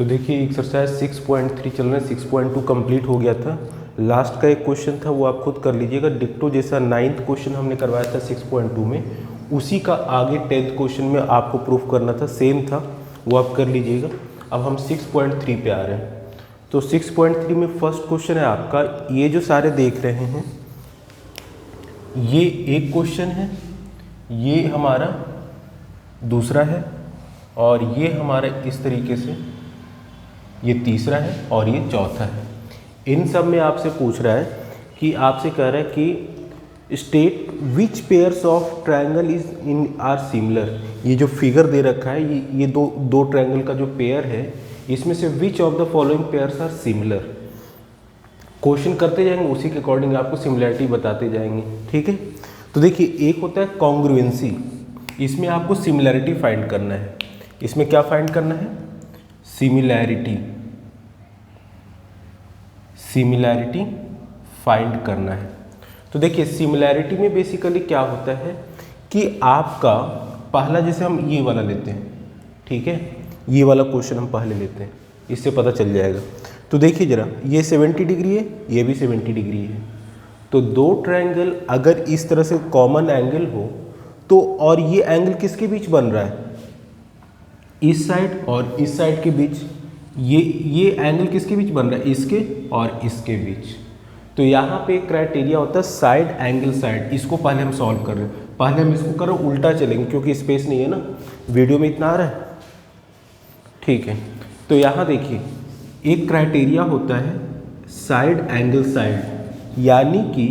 तो देखिए एक्सरसाइज 6.3 चल रहा है, 6.2 कंप्लीट हो गया था। लास्ट का एक क्वेश्चन था वो आप खुद कर लीजिएगा। डिक्टो जैसा 9th क्वेश्चन हमने करवाया था 6.2 में, उसी का आगे 10th क्वेश्चन में आपको प्रूफ करना था, सेम था, वो आप कर लीजिएगा। अब हम 6.3 पे आ रहे हैं। तो 6.3 में फर्स्ट क्वेश्चन है आपका, ये जो सारे देख रहे हैं ये एक क्वेश्चन है, ये हमारा दूसरा है, और ये हमारा इस तरीके से ये तीसरा है और ये चौथा है। इन सब में आपसे पूछ रहा है कि आपसे कह रहा है कि state which pairs of triangle is in are similar. ये जो फिगर दे रखा है ये दो ट्रायंगल का जो पेयर है, इसमें से which of the following pairs are similar. Question करते जाएंगे, उसी के अकॉर्डिंग आपको सिमिलैरिटी बताते जाएंगे, ठीक है। तो देखिए एक होता है कॉन्ग्रुएंसी, इसमें आपको सिमिलैरिटी फाइंड करना है। इसमें क्या फाइंड करना है? सिमिलैरिटी फाइंड करना है। तो देखिए सिमिलैरिटी में बेसिकली क्या होता है कि आपका पहला, जैसे हम ये वाला लेते हैं, ठीक है, ये वाला क्वेश्चन हम पहले लेते हैं, इससे पता चल जाएगा। तो देखिए जरा, ये 70 डिग्री है, ये भी 70 डिग्री है। तो दो ट्रायंगल अगर इस तरह से कॉमन एंगल हो तो, और ये एंगल किसके बीच बन रहा है? इस साइड और इस साइड के बीच। ये एंगल किसके बीच बन रहा है? इसके और इसके बीच। तो यहाँ पे क्राइटेरिया होता है साइड एंगल साइड। इसको पहले हम सॉल्व कर रहे हैं, पहले हम इसको करो उल्टा चलेंगे क्योंकि स्पेस नहीं है ना, वीडियो में इतना आ रहा है, ठीक है। तो यहाँ देखिए एक क्राइटेरिया होता है साइड एंगल साइड, यानी कि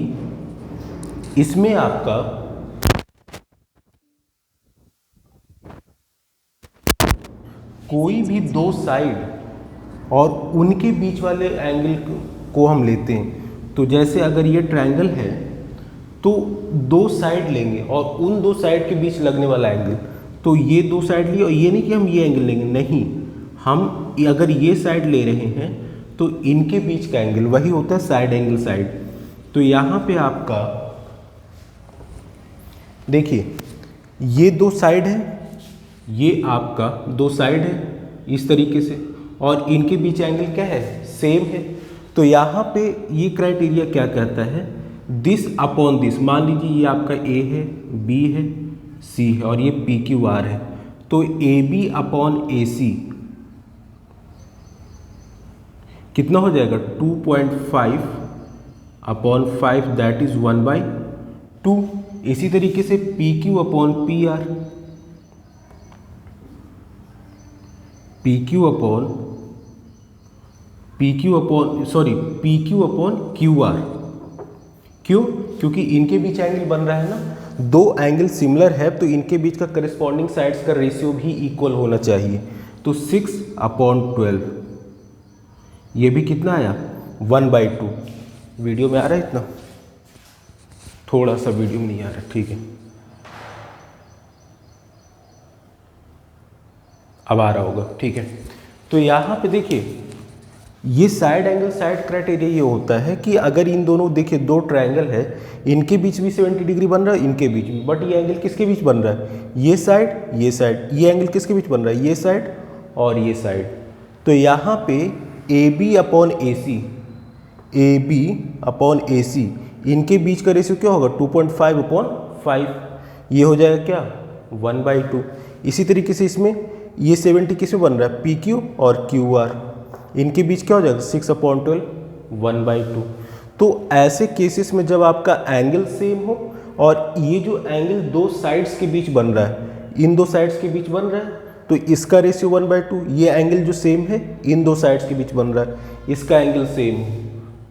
इसमें आपका कोई भी दो साइड और उनके बीच वाले एंगल को हम लेते हैं। तो जैसे अगर ये ट्रायंगल है तो दो साइड लेंगे और उन दो साइड के बीच लगने वाला एंगल, तो ये दो साइड लिए, और ये नहीं कि हम ये एंगल लेंगे, नहीं, हम अगर ये साइड ले रहे हैं तो इनके बीच का एंगल वही होता है साइड एंगल साइड। तो यहाँ पे आपका देखिए ये दो साइड है, ये आपका दो साइड है इस तरीके से, और इनके बीच एंगल क्या है? सेम है। तो यहाँ पे ये क्राइटेरिया क्या कहता है? This upon this. मान लीजिए ये आपका ए है, बी है, सी है, और ये पी क्यू आर है। तो ए बी अपॉन ए सी कितना हो जाएगा? 2.5 अपॉन 5, दैट इज 1/2। इसी तरीके से P Q upon P R, P Q upon Q R. क्यों? क्योंकि इनके बीच एंगल बन रहा है ना, दो एंगल सिमिलर है तो इनके बीच का करस्पॉन्डिंग साइड्स का रेशियो भी इक्वल होना चाहिए। तो 6/12, ये भी कितना आया? 1/2। वीडियो में आ रहा है इतना? थोड़ा सा वीडियो में नहीं आ रहा, ठीक है, अब आ रहा होगा, ठीक है। तो यहाँ पे देखिए ये साइड एंगल साइड क्राइटेरिया ये होता है कि अगर इन दोनों, देखिए दो ट्रायंगल है, इनके बीच भी 70 डिग्री बन रहा है, इनके बीच भी, बट ये एंगल किसके बीच बन रहा है? ये साइड, ये साइड। ये एंगल किसके बीच बन रहा है? ये साइड और ये साइड। तो यहाँ पे ए बी अपॉन ए सी, इनके बीच का रेशियो क्या होगा? 2.5/5। ये हो जाएगा क्या? 1/2। इसी तरीके से इसमें ये 70 किस में बन रहा है? पी क्यू और क्यू आर, इनके बीच क्या हो जाएगा? 6/12, 1/2। तो ऐसे केसेस में जब आपका एंगल सेम हो और ये जो एंगल दो साइड्स के बीच बन रहा है, इन दो साइड्स के बीच बन रहा है, तो इसका रेशियो 1/2। ये एंगल जो सेम है इन दो साइड्स के बीच बन रहा है, इसका एंगल सेम हो,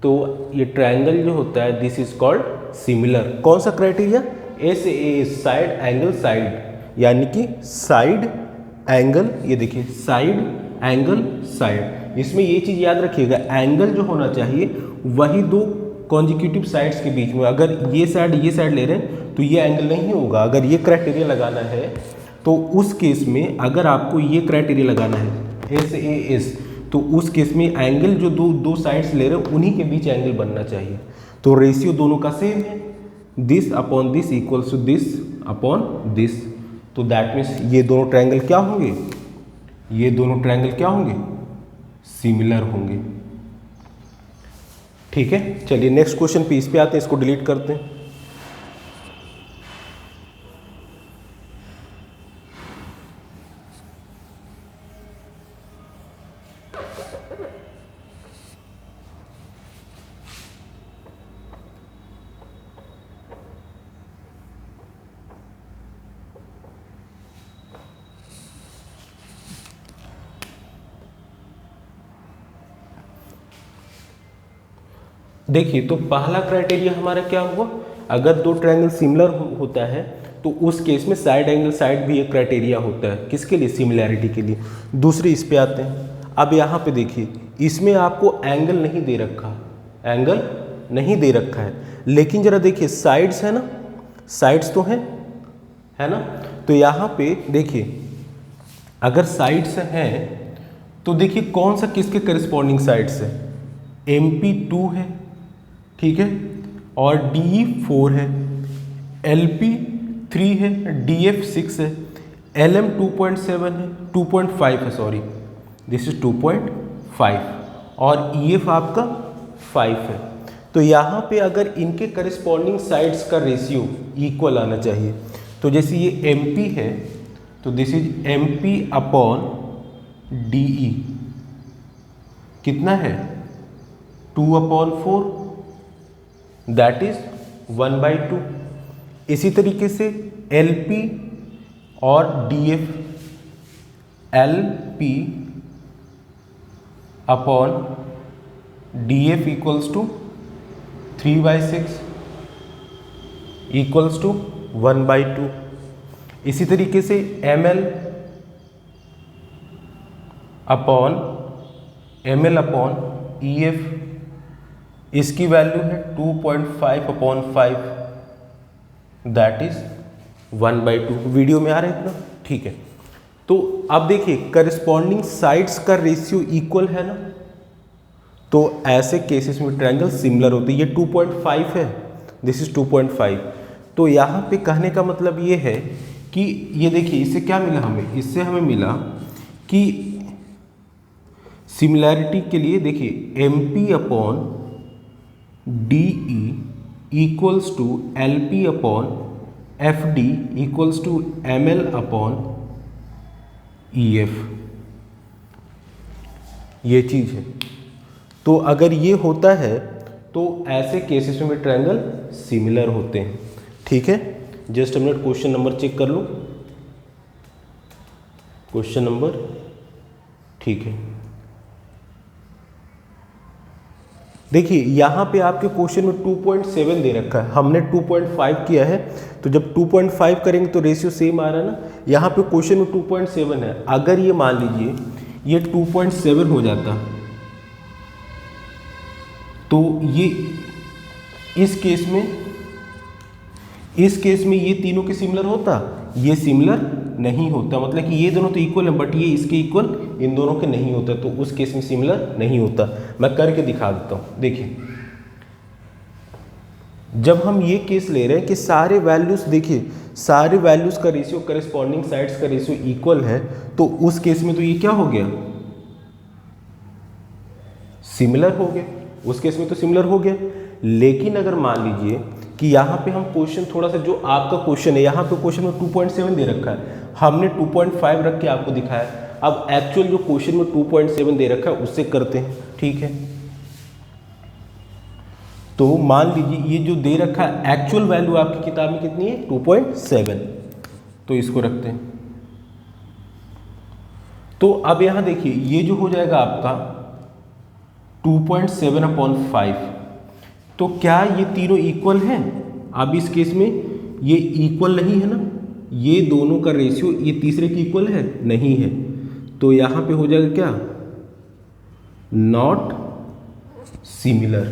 तो ये ट्रायंगल जो होता है दिस इज कॉल्ड सिमिलर। कौन सा criteria? SAA, side angle side, यानी कि साइड एंगल, ये देखिए साइड एंगल साइड। इसमें ये चीज़ याद रखिएगा, एंगल जो होना चाहिए वही दो कॉन्जिक्यूटिव साइड्स के बीच में। अगर ये साइड ले रहे हैं तो ये एंगल नहीं होगा। अगर ये क्राइटेरिया लगाना है तो उस केस में, अगर आपको ये क्राइटेरिया लगाना है SAS, तो उस केस में एंगल जो दो साइड्स ले रहे हैं उन्हीं के बीच एंगल बनना चाहिए। तो रेशियो दोनों का सेम है, this upon this equals to this upon this. तो दैट मीन्स ये दोनों ट्रायंगल क्या होंगे? ये दोनों ट्रायंगल क्या होंगे? सिमिलर होंगे। ठीक है, चलिए नेक्स्ट क्वेश्चन पे इस पे आते हैं, इसको डिलीट करते हैं। देखिए, तो पहला क्राइटेरिया हमारा क्या हुआ, अगर दो ट्रायंगल सिमिलर होता है तो उस केस में साइड एंगल साइड भी एक क्राइटेरिया होता है, किसके लिए, सिमिलैरिटी के लिए। दूसरी इस पे आते हैं। अब यहाँ पे देखिए, इसमें आपको एंगल नहीं दे रखा, एंगल नहीं दे रखा है, लेकिन जरा देखिए साइड्स है ना, साइड्स तो हैं, है ना। तो यहाँ पे देखिए, अगर साइड्स हैं तो देखिए कौन सा किसके करस्पॉन्डिंग साइड्स है, MP2 है, ठीक है, और DE 4 है, LP 3 है, DF 6 है, LM 2.7 है, 2.5 है, सॉरी दिस इज 2.5, और EF आपका 5 है। तो यहाँ पे अगर इनके करस्पॉन्डिंग साइड्स का रेशियो इक्वल आना चाहिए, तो जैसे ये MP है तो this is MP upon DE कितना है, 2/4, दैट इज 1/2। इसी तरीके से LP और DF, LP upon DF equals to 3/6 equals to 1/2। इसी तरीके से ML अपॉन EF, इसकी वैल्यू है 2.5/5, दैट इज 1/2। वीडियो में आ रहा है इतना, ठीक है। तो अब देखिए करस्पॉन्डिंग साइड्स का रेशियो इक्वल है ना, तो ऐसे केसेस में ट्रायंगल सिमिलर होते हैं। ये 2.5 है, दिस इज 2.5। तो यहाँ पे कहने का मतलब ये है कि ये देखिए, इससे क्या मिला हमें, इससे हमें मिला कि सिमिलैरिटी के लिए देखिए MP upon DE equals to LP upon FD equals to ML upon EF, ये चीज़ है। तो अगर ये होता है तो ऐसे केसेस में ट्रायंगल सिमिलर होते हैं, ठीक है। जस्ट हम लोग क्वेश्चन नंबर चेक कर लो, क्वेश्चन नंबर, ठीक है। देखिए यहाँ पे आपके क्वेश्चन में 2.7 दे रखा है, हमने 2.5 किया है, तो जब 2.5 करेंगे तो रेशियो सेम आ रहा है ना। यहाँ पे क्वेश्चन में 2.7 है, अगर ये मान लीजिए ये 2.7 हो जाता तो ये इस केस में ये तीनों के सिमिलर होता, ये सिमिलर नहीं होता, मतलब कि ये दोनों तो इक्वल है बट ये इसके इक्वल इन दोनों के नहीं होता, तो उस केस में सिमिलर नहीं होता। मैं करके दिखा देता हूँ। देखिए जब हम ये केस ले रहे हैं कि सारे वैल्यूज, देखिए सारे वैल्यूज का रेशियो करस्पॉन्डिंग साइड्स का रेशियो इक्वल है, तो उस केस में तो ये क्या हो गया, सिमिलर हो गया, उस केस में तो सिमिलर हो गया। लेकिन अगर मान लीजिए कि यहाँ पे हम क्वेश्चन थोड़ा सा, जो आपका क्वेश्चन है यहाँ पे क्वेश्चन में 2.7 दे रखा है, हमने 2.5 रख के आपको दिखाया। अब एक्चुअल जो क्वेश्चन में 2.7 दे रखा है उससे करते हैं, ठीक है। तो मान लीजिए ये जो दे रखा है एक्चुअल वैल्यू आपकी किताब में कितनी है, 2.7, तो इसको रखते हैं। तो अब यहाँ देखिए ये जो हो जाएगा आपका 2.7/5, तो क्या ये तीनों इक्वल हैं? अब इस केस में ये इक्वल नहीं है ना, ये दोनों का रेशियो ये तीसरे की इक्वल है, नहीं है, तो यहाँ पे हो जाएगा क्या, नॉट सिमिलर।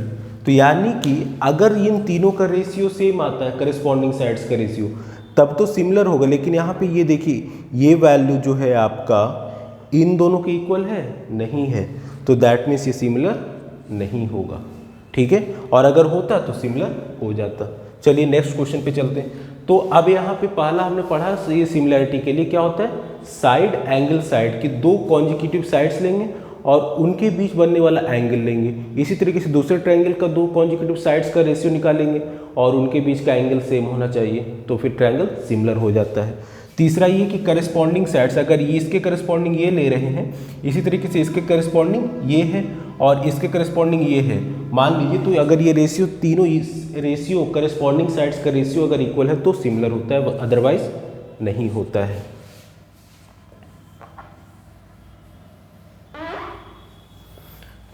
तो यानी कि अगर इन तीनों का रेशियो सेम आता है, करस्पॉन्डिंग साइड्स का रेशियो, तब तो सिमिलर होगा। लेकिन यहाँ पे ये देखिए ये वैल्यू जो है आपका इन दोनों के इक्वल है, नहीं है, तो दैट मीन्स ये सिमिलर नहीं होगा, ठीक है। और अगर होता तो सिमिलर हो जाता। चलिए नेक्स्ट क्वेश्चन पे चलते हैं। तो अब यहाँ पे पहला हमने पढ़ा, ये सिमिलैरिटी के लिए क्या होता है, साइड एंगल साइड की दो कॉन्जिक्यूटिव साइड्स लेंगे और उनके बीच बनने वाला एंगल लेंगे। इसी तरीके से दूसरे ट्रायंगल का दो कॉन्जिक्यूटिव साइड्स का रेशियो निकालेंगे और उनके बीच का एंगल सेम होना चाहिए, तो फिर ट्रायंगल सिमिलर हो जाता है। तीसरा ये कि करस्पॉन्डिंग साइड्स, अगर ये इसके करस्पॉन्डिंग ये ले रहे हैं, इसी तरीके से इसके करस्पॉन्डिंग ये है और इसके करस्पॉन्डिंग ये है, मान लीजिए, तो अगर ये रेशियो तीनों रेशियो करस्पॉन्डिंग साइड्स का रेशियो अगर इक्वल है तो सिमिलर होता है, अदरवाइज नहीं होता है।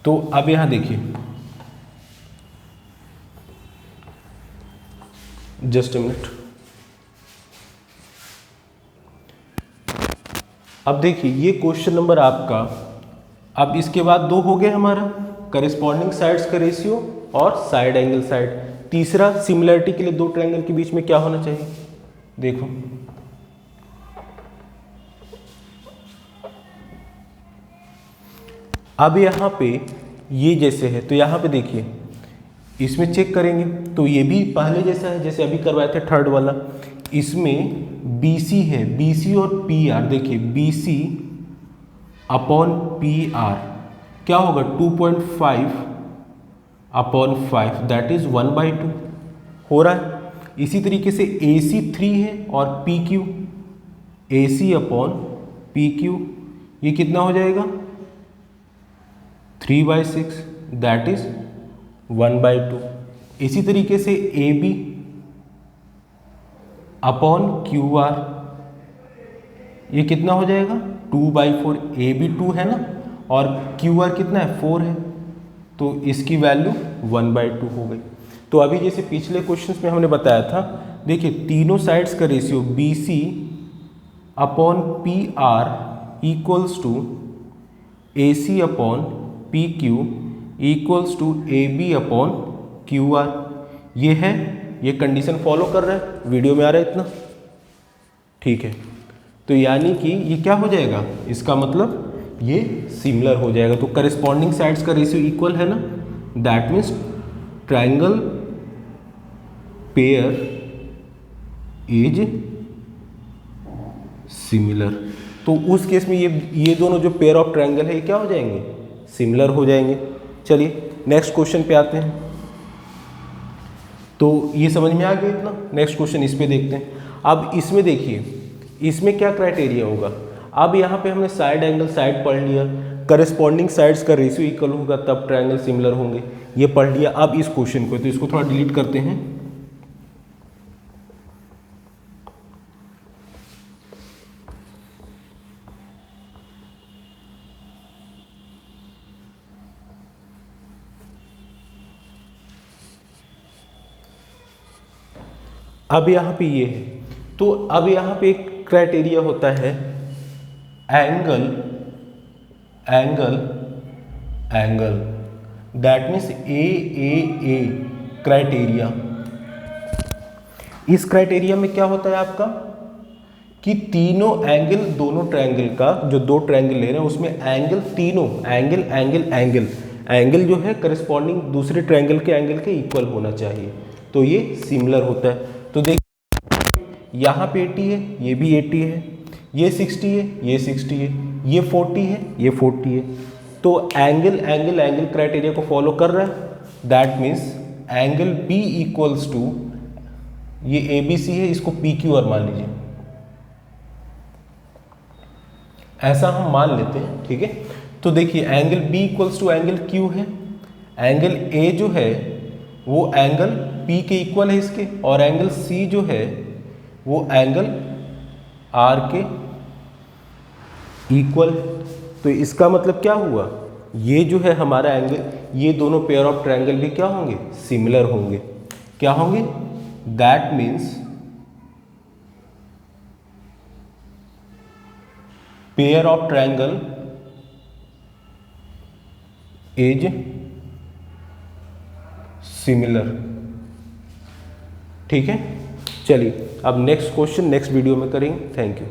तो अब यहां देखिए, जस्ट अ मिनट, अब देखिए ये क्वेश्चन नंबर आपका, अब इसके बाद दो हो गए हमारा करस्पॉन्डिंग साइड्स का रेशियो और साइड एंगल साइड। तीसरा सिमिलरिटी के लिए दो ट्रायंगल के बीच में क्या होना चाहिए, देखो अब यहाँ पे ये जैसे है तो यहाँ पे देखिए इसमें चेक करेंगे तो ये भी पहले जैसा है जैसे अभी करवाए थे थर्ड वाला। इसमें BC है, BC और PR, देखिए BC अपॉन PR क्या होगा 2.5 अपॉन 5 दैट इज 1/2 हो रहा है। इसी तरीके से AC 3 है और PQ, AC अपॉन PQ ये कितना हो जाएगा 3/6 दैट इज 1/2। इसी तरीके से AB अपॉन QR ये कितना हो जाएगा 2/4, AB 2 है ना और QR कितना है 4 है, तो इसकी वैल्यू 1/2 हो गई। तो अभी जैसे पिछले क्वेश्चंस में हमने बताया था, देखिए तीनों साइड्स का रेशियो BC upon PR equals to AC upon PQ equals to AB upon QR, ये है, ये कंडीशन फॉलो कर रहा है, वीडियो में आ रहा है इतना, ठीक है। तो यानी कि ये क्या हो जाएगा, इसका मतलब ये सिमिलर हो जाएगा। तो करस्पॉन्डिंग साइड्स का रेशियो इक्वल है ना, that means triangle pair is similar. तो उस केस में ये दोनों जो पेयर ऑफ ट्रायंगल है ये क्या हो जाएंगे, सिमिलर हो जाएंगे। चलिए नेक्स्ट क्वेश्चन पे आते हैं। तो ये समझ में आ गया इतना, नेक्स्ट क्वेश्चन इस पे देखते हैं। अब इसमें देखिए इसमें क्या क्राइटेरिया होगा, अब यहाँ पे हमने साइड एंगल साइड पढ़ लिया, करस्पॉन्डिंग साइड्स का रेशियो इक्वल होगा तब ट्रायंगल सिमिलर होंगे, ये पढ़ लिया। अब इस क्वेश्चन को तो इसको थोड़ा डिलीट करते हैं। अब यहाँ पे ये है, तो अब यहाँ पे एक क्राइटेरिया होता है angle angle angle, that means AAA criteria. इस क्राइटेरिया में क्या होता है आपका कि तीनों एंगल, दोनों ट्रायंगल का जो दो ट्रायंगल ले रहे हैं उसमें एंगल, तीनों एंगल एंगल एंगल एंगल जो है करस्पॉन्डिंग दूसरे ट्रायंगल के एंगल के इक्वल होना चाहिए, तो ये सिमिलर होता है। तो देखिए यहाँ पे 80 है, ये भी 80 है, ये 60 है, ये 60 है, ये 40 है, ये 40 है, तो एंगल एंगल एंगल क्राइटेरिया को फॉलो कर रहा है। That means angle B equals to, ये ABC है, इसको PQR मान लीजिए, ऐसा हम मान लेते हैं, ठीक है। तो देखिए angle B equals to angle Q है, एंगल A जो है वो एंगल P के इक्वल है इसके, और एंगल C जो है वो एंगल R के इक्वल। तो इसका मतलब क्या हुआ, ये जो है हमारा एंगल, ये दोनों पेयर ऑफ ट्रायंगल भी क्या होंगे, सिमिलर होंगे। क्या होंगे, that means pair of triangle is similar, ठीक है। चलिए अब नेक्स्ट क्वेश्चन नेक्स्ट वीडियो में करेंगे। Thank you.